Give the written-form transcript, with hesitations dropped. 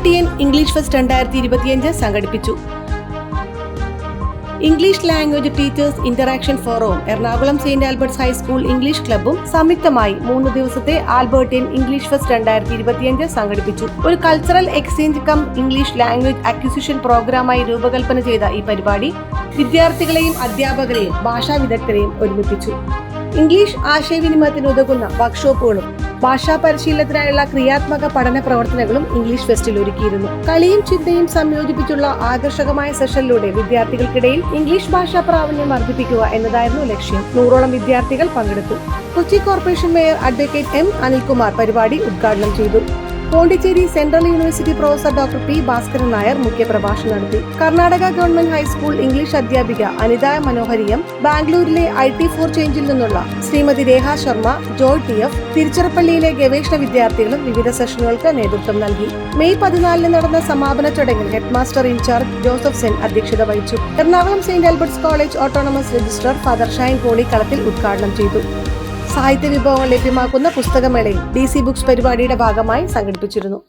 ആൽബർട്ടിയൻ English fest 2025 സംഘടിപ്പിച്ചു. English language teachers interaction ഫോറവും Ernakulam Saint Albert's high school English ക്ലബ്ബും സംയുക്തമായി 3 ദിവസത്തെ ആൽബർട്ടിയൻ ഇംഗ്ലീഷ് ഫെസ്റ്റ് 2025 സംഘടിപ്പിച്ചു. ഒരു cultural exchange cum English language acquisition പ്രോഗ്രാമായി രൂപകൽപ്പന ചെയ്ത ഈ പരിപാടി വിദ്യാർത്ഥികളെയും അധ്യാപകരെയും ഭാഷാ വിദഗ്ധരെയും ഒരുമിപ്പിച്ചു. ഇംഗ്ലീഷ് ആശയവിനിമയത്തിന് ഉതകുന്ന വർക്ക്ഷോപ്പുകളും ഭാഷാ പരിശീലനത്തിനായുള്ള ക്രിയാത്മക പഠന പ്രവർത്തനങ്ങളും ഇംഗ്ലീഷ് ഫെസ്റ്റിൽ ഒരുക്കിയിരുന്നു. കളിയും ചിന്തയും സംയോജിപ്പിച്ചുള്ള ആകർഷകമായ സെഷനിലൂടെ വിദ്യാർത്ഥികൾക്കിടയിൽ ഇംഗ്ലീഷ് ഭാഷാ പ്രാവീണ്യം വർദ്ധിപ്പിക്കുക എന്നതായിരുന്നു ലക്ഷ്യം. 100ഓളം വിദ്യാർത്ഥികൾ പങ്കെടുത്തു. Kochi corporation mayor advocate M Anilkumar പരിപാടി ഉദ്ഘാടനം ചെയ്തു. Pondicherry central university professor doctor P Bhaskaran Nair മുഖ്യപ്രഭാഷണം നടത്തി. കർണാടക ഗവൺമെന്റ് ഹൈസ്കൂൾ ഇംഗ്ലീഷ് അധ്യാപിക അനിത മനോഹരിയം, ബാംഗ്ലൂരിലെ IT ഫോർ ചേഞ്ചിൽ നിന്നുള്ള ശ്രീമതി രേഖ ശർമ്മ, ജോയ് TF, തിരുച്ചിറപ്പള്ളിയിലെ ഗവേഷണ വിദ്യാർത്ഥികളും വിവിധ സെഷനുകൾക്ക് നേതൃത്വം നൽകി. മെയ് 14 നടന്ന സമാപന ചടങ്ങിൽ ഹെഡ്മാസ്റ്റർ ഇൻചാർജ് ജോസഫ് സെൻ അധ്യക്ഷത വഹിച്ചു. Ernakulam Saint Albert's College autonomous registrar Father Shine Poly Kalathil ഉദ്ഘാടനം ചെയ്തു. സാഹിത്യ വിഭവങ്ങൾ ലഭ്യമാക്കുന്ന പുസ്തകമേളയും DC ബുക്സ് പരിപാടിയുടെ ഭാഗമായി സംഘടിപ്പിച്ചിരുന്നു.